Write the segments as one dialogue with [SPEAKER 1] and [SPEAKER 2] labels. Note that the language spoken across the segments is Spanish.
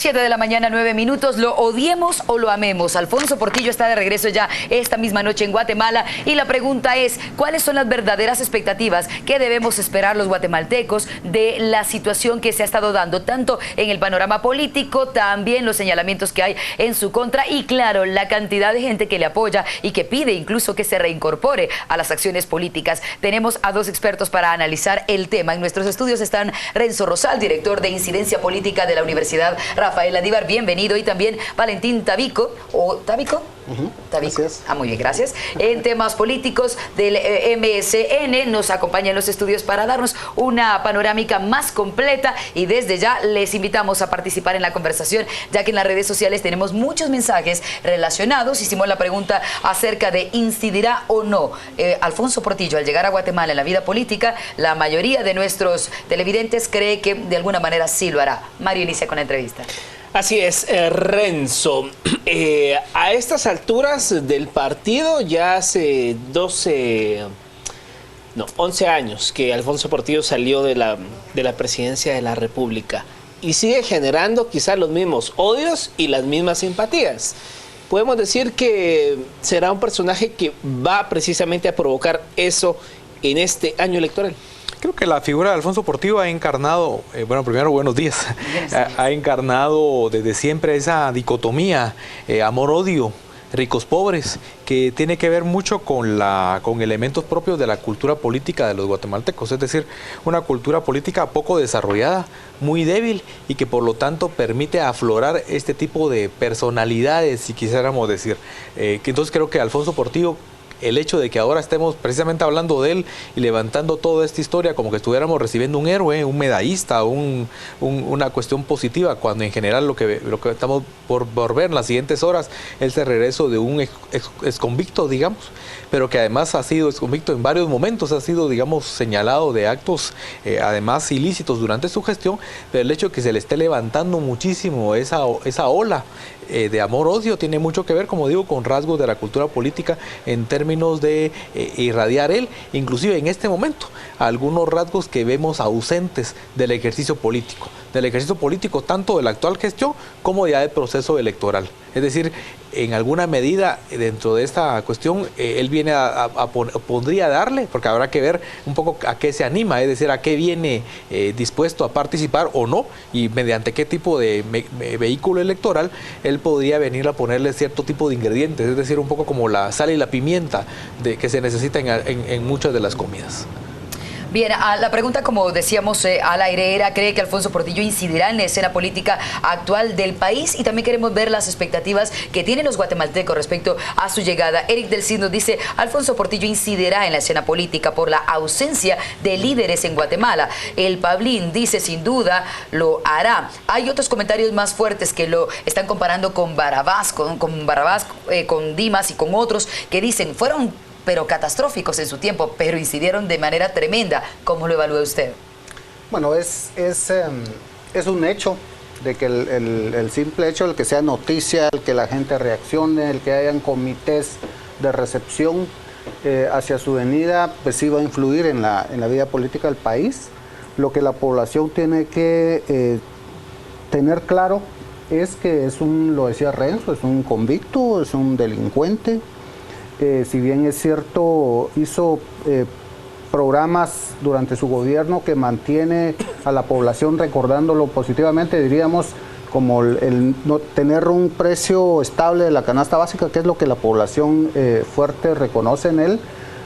[SPEAKER 1] 7 de la mañana, 9 minutos. Lo odiemos o lo amemos. Alfonso Portillo está de regreso ya esta misma noche en Guatemala. Y la pregunta es, ¿cuáles son las verdaderas expectativas que debemos esperar los guatemaltecos de la situación que se ha estado dando, tanto en el panorama político, también los señalamientos que hay en su contra y, claro, la cantidad de gente que le apoya y que pide incluso que se reincorpore a las acciones políticas? Tenemos a dos expertos para analizar el tema. En nuestros estudios están Renzo Rosal, director de Incidencia Política de la Universidad Rafael Andívar, bienvenido, y también Valentín Tabico, o Tabico. Tabico. Muy bien, gracias. En temas políticos del MSN, nos acompaña en los estudios para darnos una panorámica más completa, y desde ya les invitamos a participar en la conversación, ya que en las redes sociales tenemos muchos mensajes relacionados. Hicimos la pregunta acerca de incidirá o no Alfonso Portillo al llegar a Guatemala en la vida política. La mayoría de nuestros televidentes cree que de alguna manera sí lo hará. Mario inicia con la entrevista.
[SPEAKER 2] Así es, Renzo. A estas alturas del partido, ya hace 11 años que Alfonso Portillo salió de la presidencia de la República y sigue generando quizás los mismos odios y las mismas simpatías. Podemos decir que será un personaje que va precisamente a provocar eso en este año electoral.
[SPEAKER 3] Creo que la figura de Alfonso Portillo ha encarnado, bueno, primero buenos días, ha encarnado desde siempre esa dicotomía, amor-odio, ricos-pobres, que tiene que ver mucho con elementos propios de la cultura política de los guatemaltecos, es decir, una cultura política poco desarrollada, muy débil, y que por lo tanto permite aflorar este tipo de personalidades, si quisiéramos decir. Entonces creo que Alfonso Portillo, el hecho de que ahora estemos precisamente hablando de él y levantando toda esta historia como que estuviéramos recibiendo un héroe, un medallista, una cuestión positiva, cuando en general lo que estamos por ver en las siguientes horas es el regreso de un exconvicto, digamos, pero que además ha sido exconvicto en varios momentos, ha sido, digamos, señalado de actos además ilícitos durante su gestión, pero el hecho de que se le esté levantando muchísimo esa ola de amor-odio tiene mucho que ver, como digo, con rasgos de la cultura política en términos de irradiar él, inclusive en este momento, algunos rasgos que vemos ausentes del ejercicio político tanto de la actual gestión como ya del proceso electoral. Es decir, en alguna medida dentro de esta cuestión, él viene podría darle, porque habrá que ver un poco a qué se anima, es decir, a qué viene dispuesto a participar o no, y mediante qué tipo de vehículo electoral él podría venir a ponerle cierto tipo de ingredientes, es decir, un poco como la sal y la pimienta que se necesita en muchas de las comidas.
[SPEAKER 1] Bien, la pregunta, como decíamos al aire, era: ¿cree que Alfonso Portillo incidirá en la escena política actual del país? Y también queremos ver las expectativas que tienen los guatemaltecos respecto a su llegada. Eric del Cid nos dice: Alfonso Portillo incidirá en la escena política por la ausencia de líderes en Guatemala. El Pablín dice: sin duda lo hará. Hay otros comentarios más fuertes que lo están comparando con Barrabás, con Dimas y con otros, que dicen: fueron pero catastróficos en su tiempo, pero incidieron de manera tremenda. ¿Cómo lo evalúa usted?
[SPEAKER 4] Bueno, es un hecho de que el simple hecho de que sea noticia, el que la gente reaccione, el que hayan comités de recepción hacia su venida, pues sí va a influir en la vida política del país. Lo que la población tiene que tener claro es que lo decía Renzo, es un convicto, es un delincuente. Si bien es cierto, hizo programas durante su gobierno que mantiene a la población recordándolo positivamente, diríamos, como el no tener un precio estable de la canasta básica, que es lo que la población fuerte reconoce en él.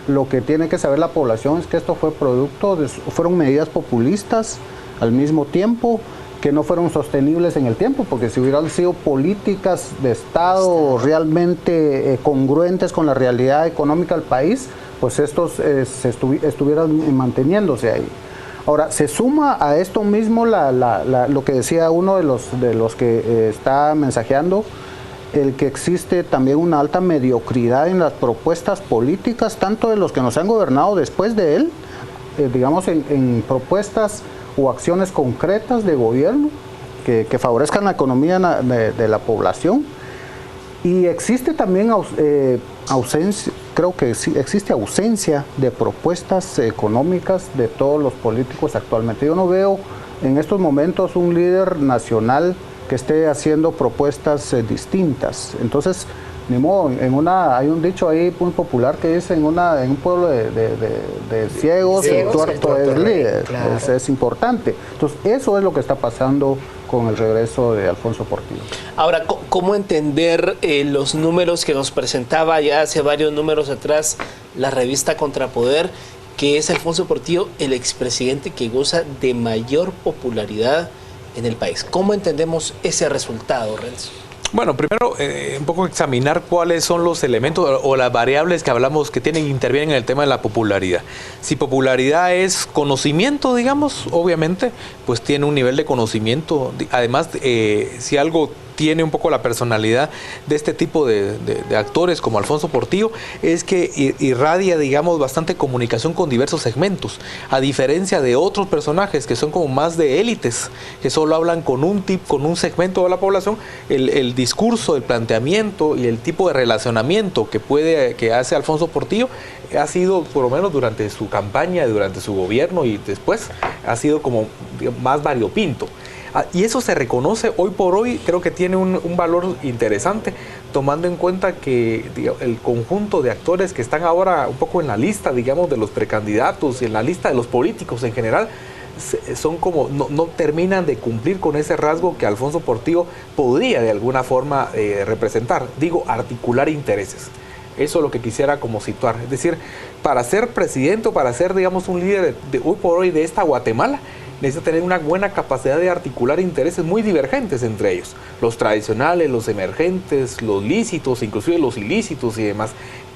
[SPEAKER 4] Lo que tiene que saber la población es que esto fueron medidas populistas al mismo tiempo, que no fueron sostenibles en el tiempo, porque si hubieran sido políticas de Estado realmente congruentes con la realidad económica del país, pues estos estuvieran manteniéndose ahí. Ahora, se suma a esto mismo lo que decía uno de los que está mensajeando, el que existe también una alta mediocridad en las propuestas políticas, tanto de los que nos han gobernado después de él, digamos en propuestas o acciones concretas de gobierno que favorezcan la economía de la población. Y existe también ausencia, creo que sí, existe ausencia de propuestas económicas de todos los políticos actualmente. Yo no veo en estos momentos un líder nacional que esté haciendo propuestas distintas. Entonces, ni modo, hay un dicho ahí muy popular que dice en un pueblo de ciegos, el tuerto es líder. Claro. Es importante. Entonces, eso es lo que está pasando con el regreso de Alfonso Portillo.
[SPEAKER 2] Ahora, ¿cómo entender los números que nos presentaba ya hace varios números atrás la revista Contrapoder, que es Alfonso Portillo, el expresidente que goza de mayor popularidad en el país? ¿Cómo entendemos ese resultado, Renzo?
[SPEAKER 3] Bueno, primero un poco examinar cuáles son los elementos o las variables que hablamos que intervienen en el tema de la popularidad. Si popularidad es conocimiento, digamos, obviamente, pues tiene un nivel de conocimiento. Además, si algo tiene un poco la personalidad de este tipo de actores como Alfonso Portillo, es que irradia, digamos, bastante comunicación con diversos segmentos, a diferencia de otros personajes que son como más de élites, que solo hablan con un segmento de la población. El discurso, el planteamiento y el tipo de relacionamiento que hace Alfonso Portillo ha sido, por lo menos durante su campaña, durante su gobierno y después, ha sido como más variopinto. Y eso se reconoce hoy por hoy, creo que tiene un valor interesante, tomando en cuenta que el conjunto de actores que están ahora un poco en la lista, digamos, de los precandidatos y en la lista de los políticos en general, son como, no terminan de cumplir con ese rasgo que Alfonso Portillo podría de alguna forma representar, digo, articular intereses. Eso es lo que quisiera como situar. Es decir, para ser presidente o para ser, digamos, un líder hoy por hoy de esta Guatemala, necesita tener una buena capacidad de articular intereses muy divergentes entre ellos. Los tradicionales, los emergentes, los lícitos, inclusive los ilícitos y demás.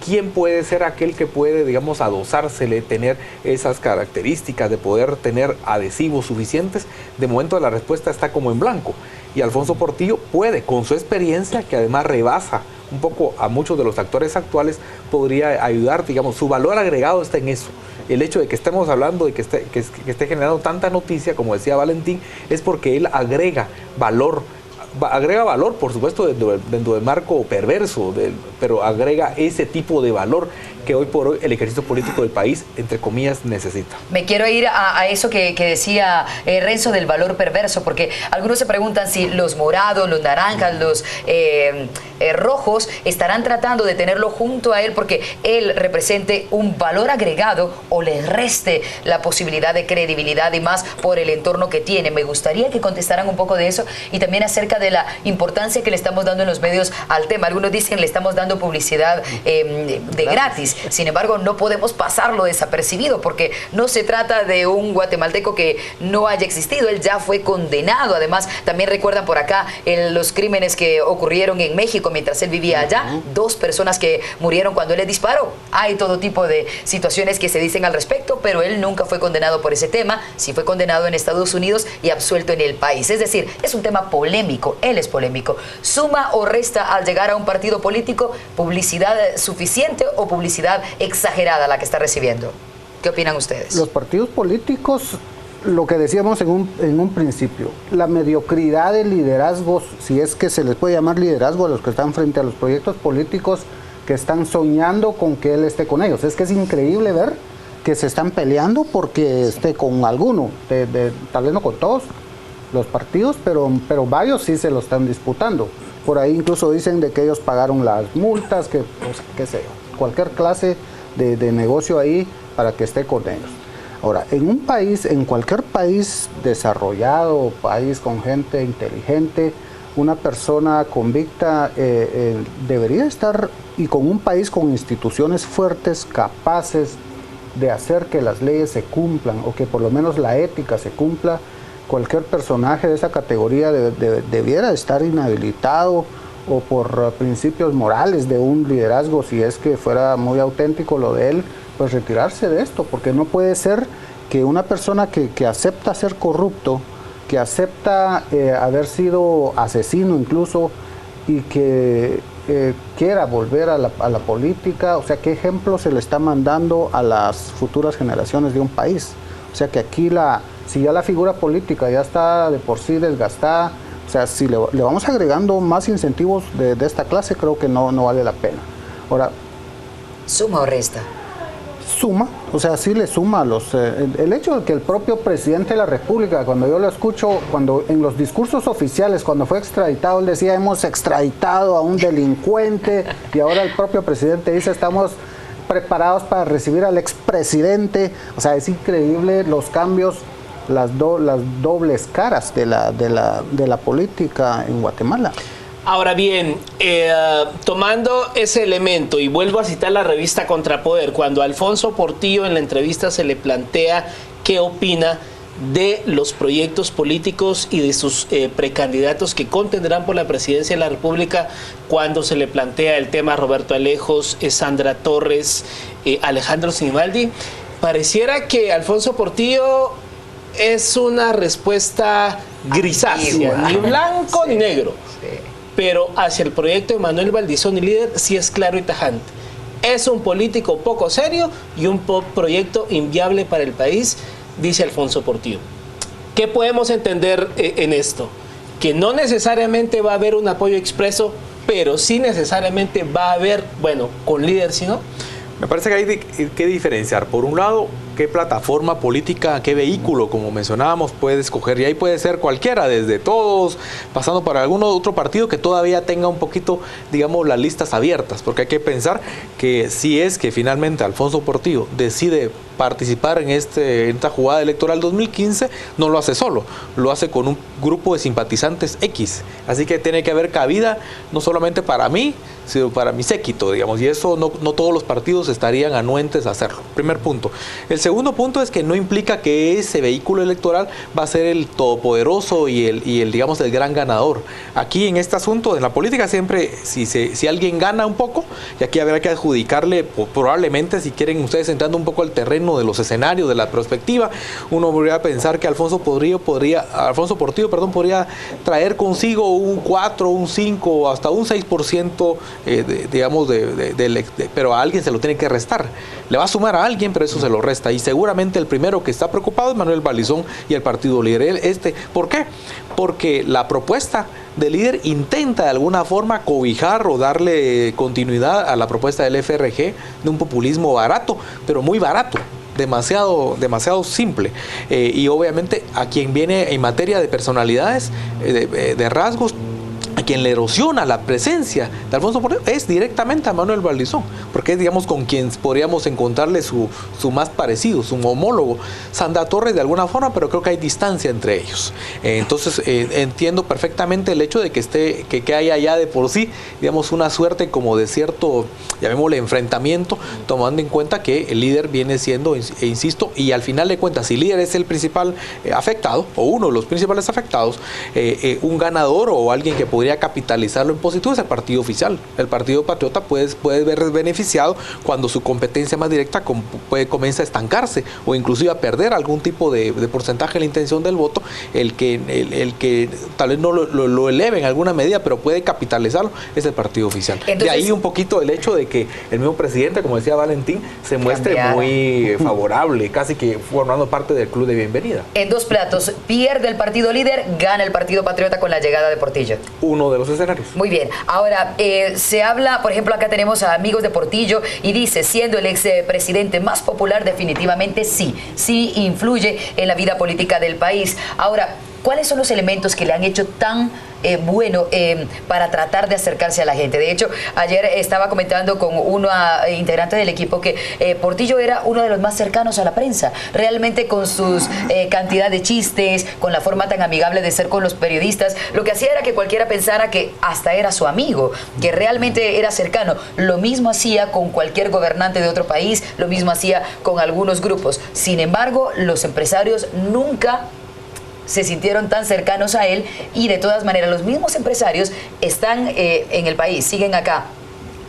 [SPEAKER 3] ¿Quién puede ser aquel que puede, digamos, adosársele, tener esas características de poder tener adhesivos suficientes? De momento la respuesta está como en blanco. Y Alfonso Portillo puede, con su experiencia, que además rebasa un poco a muchos de los actores actuales, podría ayudar, digamos, su valor agregado está en eso. El hecho de que estemos hablando de que esté generando tanta noticia, como decía Valentín, es porque él agrega valor, por supuesto, dentro del marco perverso, pero agrega ese tipo de valor que hoy por hoy el ejercicio político del país, entre comillas, necesita.
[SPEAKER 1] Me quiero ir a eso que decía Renzo del valor perverso, porque algunos se preguntan si los morados, los naranjas, los rojos estarán tratando de tenerlo junto a él porque él represente un valor agregado o le reste la posibilidad de credibilidad y más por el entorno que tiene. Me gustaría que contestaran un poco de eso y también acerca de la importancia que le estamos dando en los medios al tema. Algunos dicen le estamos dando publicidad de gratis. Sin embargo, no podemos pasarlo desapercibido porque no se trata de un guatemalteco que no haya existido. Él ya fue condenado. Además, también recuerdan por acá los crímenes que ocurrieron en México mientras él vivía allá. 2 personas que murieron cuando él les disparó. Hay todo tipo de situaciones que se dicen al respecto, pero él nunca fue condenado por ese tema. Sí fue condenado en Estados Unidos y absuelto en el país. Es decir, es un tema polémico. Él es polémico. ¿Suma o resta al llegar a un partido político publicidad suficiente o publicidad exagerada la que está recibiendo? ¿Qué opinan ustedes?
[SPEAKER 4] Los partidos políticos, lo que decíamos en un principio, la mediocridad de liderazgos, si es que se les puede llamar liderazgo a los que están frente a los proyectos políticos que están soñando con que él esté con ellos. Es que es increíble ver que se están peleando porque esté con alguno, tal vez no con todos los partidos, pero varios sí se lo están disputando. Por ahí incluso dicen de que ellos pagaron las multas, que pues, qué sé yo, cualquier clase de negocio ahí para que esté con ellos. Ahora, en cualquier país desarrollado, país con gente inteligente, una persona convicta debería estar, y con un país con instituciones fuertes, capaces de hacer que las leyes se cumplan, o que por lo menos la ética se cumpla, cualquier personaje de esa categoría debiera estar inhabilitado o por principios morales de un liderazgo, si es que fuera muy auténtico lo de él, pues retirarse de esto, porque no puede ser que una persona que acepta ser corrupto, que acepta haber sido asesino incluso, y que quiera volver a la política, o sea, ¿qué ejemplo se le está mandando a las futuras generaciones de un país? O sea, que aquí si ya la figura política ya está de por sí desgastada, o sea, si le vamos agregando más incentivos de esta clase, creo que no vale la pena. Ahora,
[SPEAKER 1] ¿suma o resta?
[SPEAKER 4] suma, o sea, sí le suma a los... el hecho de que el propio presidente de la República, cuando yo lo escucho, cuando en los discursos oficiales, cuando fue extraditado, él decía, hemos extraditado a un delincuente, y ahora el propio presidente dice, estamos preparados para recibir al expresidente. O sea, es increíble los cambios, las dobles caras de la política en Guatemala.
[SPEAKER 2] Ahora bien, tomando ese elemento, y vuelvo a citar la revista Contrapoder, cuando a Alfonso Portillo en la entrevista se le plantea qué opina de los proyectos políticos y de sus precandidatos que contendrán por la presidencia de la República, cuando se le plantea el tema Roberto Alejos, Sandra Torres, Alejandro Sinibaldi, pareciera que Alfonso Portillo es una respuesta grisácea, ni blanco ni negro. Pero hacia el proyecto de Manuel Valdizón y líder sí es claro y tajante. Es un político poco serio y un proyecto inviable para el país, dice Alfonso Portillo. ¿Qué podemos entender en esto? Que no necesariamente va a haber un apoyo expreso, pero sí necesariamente va a haber, bueno, con líder, si no.
[SPEAKER 3] Me parece que hay que diferenciar. Por un lado, qué plataforma política, qué vehículo, como mencionábamos, puede escoger. Y ahí puede ser cualquiera, desde todos, pasando por algún otro partido que todavía tenga un poquito, digamos, las listas abiertas. Porque hay que pensar que si es que finalmente Alfonso Portillo decide participar en esta jugada electoral 2015, no lo hace solo, lo hace con un grupo de simpatizantes X. Así que tiene que haber cabida, no solamente para mí, sino para mi séquito, digamos. Y eso no todos los partidos estarían anuentes a hacerlo. Primer punto. El segundo punto es que no implica que ese vehículo electoral va a ser el todopoderoso y el digamos, el gran ganador. Aquí en este asunto, en la política siempre, si alguien gana un poco, y aquí habrá que adjudicarle, probablemente, si quieren ustedes entrando un poco al terreno de los escenarios, de la perspectiva, uno podría pensar que Alfonso Portillo podría traer consigo un 4, un 5, hasta un 6%, digamos, pero a alguien se lo tiene que restar. Le va a sumar a alguien, pero eso se lo resta. Y seguramente el primero que está preocupado es Manuel Valdizón y el partido líder. ¿Por qué? Porque la propuesta del líder intenta de alguna forma cobijar o darle continuidad a la propuesta del FRG de un populismo barato, pero muy barato. Demasiado simple. Y obviamente a quien viene en materia de personalidades, de rasgos, a quien le erosiona la presencia de Alfonso Portillo es directamente a Manuel Valdizón, porque es, digamos, con quien podríamos encontrarle su más parecido, su homólogo. Sandra Torres de alguna forma, pero creo que hay distancia entre ellos. Entonces entiendo perfectamente el hecho de que haya ya de por sí, digamos, una suerte como de cierto, llamémosle, enfrentamiento, tomando en cuenta que el líder viene siendo, e insisto, y al final de cuentas, si el líder es el principal afectado, o uno de los principales afectados, un ganador o alguien que podría capitalizarlo en positivo es el partido oficial. El Partido Patriota puede ver beneficiado cuando su competencia más directa comienza a estancarse o inclusive a perder algún tipo de porcentaje de la intención del voto, el que tal vez no lo eleve en alguna medida, pero puede capitalizarlo, es el partido oficial. Entonces, de ahí un poquito el hecho de que el mismo presidente, como decía Valentín, se muestre muy favorable, casi que formando parte del club de bienvenida.
[SPEAKER 1] En dos platos, pierde el partido líder, gana el Partido Patriota con la llegada de Portillo.
[SPEAKER 3] Uno de los escenarios.
[SPEAKER 1] Muy bien. Ahora, se habla, por ejemplo, acá tenemos a amigos de Portillo y dice, siendo el expresidente más popular, definitivamente sí influye en la vida política del país. Ahora, ¿cuáles son los elementos que le han hecho tan bueno para tratar de acercarse a la gente? De hecho, ayer estaba comentando con una integrante del equipo que Portillo era uno de los más cercanos a la prensa, realmente con sus cantidad de chistes, con la forma tan amigable de ser con los periodistas. Lo que hacía era que cualquiera pensara que hasta era su amigo, que realmente era cercano. Lo mismo hacía con cualquier gobernante de otro país, lo mismo hacía con algunos grupos. Sin embargo, los empresarios nunca se sintieron tan cercanos a él, y de todas maneras los mismos empresarios están en el país, siguen acá.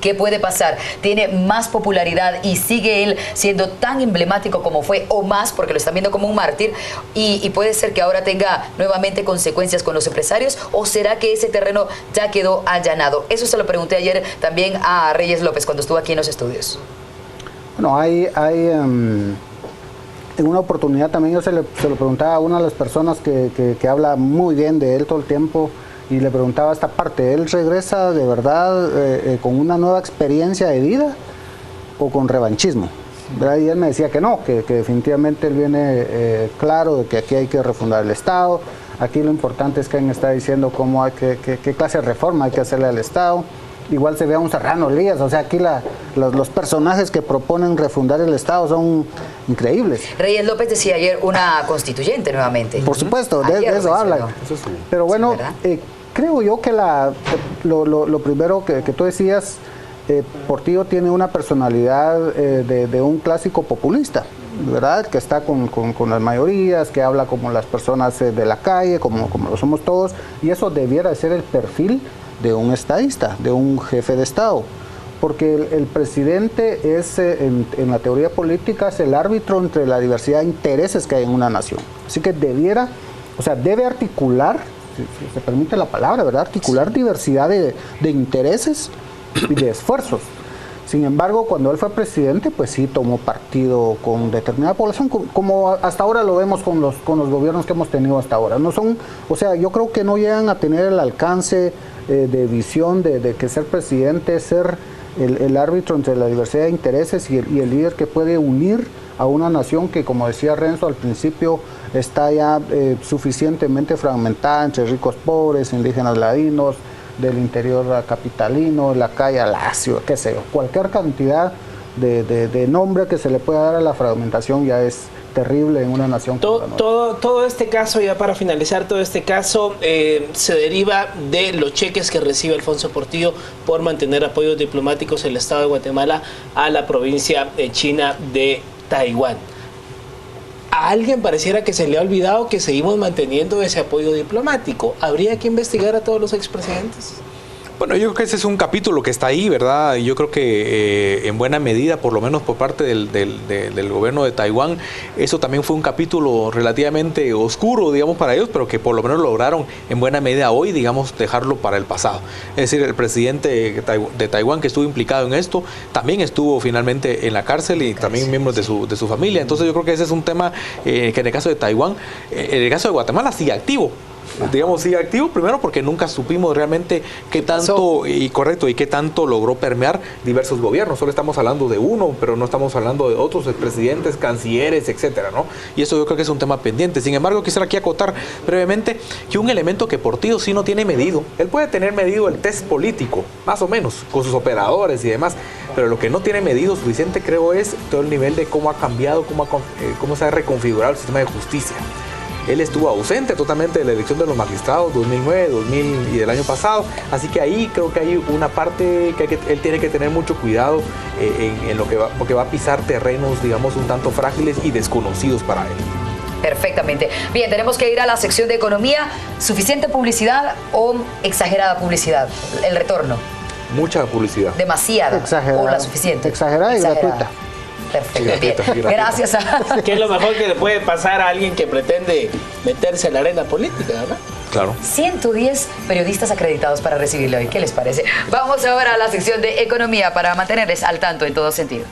[SPEAKER 1] ¿Qué puede pasar? Tiene más popularidad y sigue él siendo tan emblemático como fue, o más, porque lo están viendo como un mártir, y puede ser que ahora tenga nuevamente consecuencias con los empresarios, o será que ese terreno ya quedó allanado. Eso se lo pregunté ayer también a Reyes López cuando estuvo aquí en los estudios.
[SPEAKER 4] Bueno, en una oportunidad también yo se lo preguntaba a una de las personas que habla muy bien de él todo el tiempo, y le preguntaba esta parte: ¿él regresa de verdad con una nueva experiencia de vida o con revanchismo? ¿verdad? Y él me decía que no, que definitivamente él viene claro de que aquí hay que refundar el Estado. Aquí lo importante es que él está diciendo cómo hay qué clase de reforma hay que hacerle al Estado. Igual se ve a un Serrano Elías, o sea, aquí los personajes que proponen refundar el Estado son increíbles.
[SPEAKER 1] Reyes López decía ayer una constituyente nuevamente.
[SPEAKER 4] Por supuesto, de eso hablan. Pero bueno, creo yo que lo primero que tú decías, Portillo tiene una personalidad de un clásico populista, ¿verdad? Que está con las mayorías, que habla como las personas de la calle, como lo somos todos, y eso debiera ser el perfil de un estadista, de un jefe de Estado, porque el presidente es, en la teoría política, es el árbitro entre la diversidad de intereses que hay en una nación. Así que debe articular, si se permite la palabra, ¿verdad? Articular diversidad de intereses y de esfuerzos. Sin embargo, cuando él fue presidente, pues sí tomó partido con determinada población, como hasta ahora lo vemos con los gobiernos que hemos tenido hasta ahora. No son, yo creo que no llegan a tener el alcance de visión de que ser presidente es ser el árbitro entre la diversidad de intereses y el líder que puede unir a una nación que, como decía Renzo al principio, está ya suficientemente fragmentada entre ricos, pobres, indígenas, ladinos, del interior capitalino, la calle Lacio, qué sé yo, cualquier cantidad de nombre que se le pueda dar a la fragmentación ya es terrible en una nación.
[SPEAKER 2] Todo este caso, ya para finalizar, todo este caso se deriva de los cheques que recibe Alfonso Portillo por mantener apoyos diplomáticos el Estado de Guatemala a la provincia china de Taiwán. A alguien pareciera que se le ha olvidado que seguimos manteniendo ese apoyo diplomático. ¿Habría que investigar a todos los expresidentes?
[SPEAKER 3] Bueno, yo creo que ese es un capítulo que está ahí, ¿verdad? Yo creo que en buena medida, por lo menos por parte del gobierno de Taiwán, eso también fue un capítulo relativamente oscuro, digamos, para ellos, pero que por lo menos lograron en buena medida hoy, digamos, dejarlo para el pasado. Es decir, el presidente de Taiwán que estuvo implicado en esto, también estuvo finalmente en la cárcel y también miembros de su familia. Entonces yo creo que ese es un tema que en el caso de Taiwán, en el caso de Guatemala sigue activo. Digamos, sigue activo, primero porque nunca supimos realmente qué tanto y qué tanto logró permear diversos gobiernos. Solo estamos hablando de uno, pero no estamos hablando de otros presidentes, cancilleres, etcétera, ¿no? Y eso yo creo que es un tema pendiente. Sin embargo, quisiera aquí acotar brevemente que un elemento que Portillo sí no tiene medido, él puede tener medido el test político, más o menos, con sus operadores y demás, pero lo que no tiene medido suficiente, creo, es todo el nivel de cómo ha cambiado, cómo se ha reconfigurado el sistema de justicia. Él estuvo ausente totalmente de la elección de los magistrados 2009, 2000 y del año pasado. Así que ahí creo que hay una parte que él tiene que tener mucho cuidado en lo que va, porque va a pisar terrenos, digamos, un tanto frágiles y desconocidos para él.
[SPEAKER 1] Perfectamente. Bien, tenemos que ir a la sección de economía. ¿Suficiente publicidad o exagerada publicidad? El retorno.
[SPEAKER 3] Mucha publicidad.
[SPEAKER 1] Demasiada.
[SPEAKER 4] Exagerada.
[SPEAKER 1] O la suficiente.
[SPEAKER 4] Exagerada y gratuita.
[SPEAKER 1] Perfecto, bien. Gracias a...
[SPEAKER 2] ¿Qué es lo mejor que le puede pasar a alguien que pretende meterse en la arena política, verdad?
[SPEAKER 3] Claro.
[SPEAKER 1] 110 periodistas acreditados para recibirlo hoy. ¿Qué les parece? Vamos ahora a la sección de economía para mantenerles al tanto en todo sentido.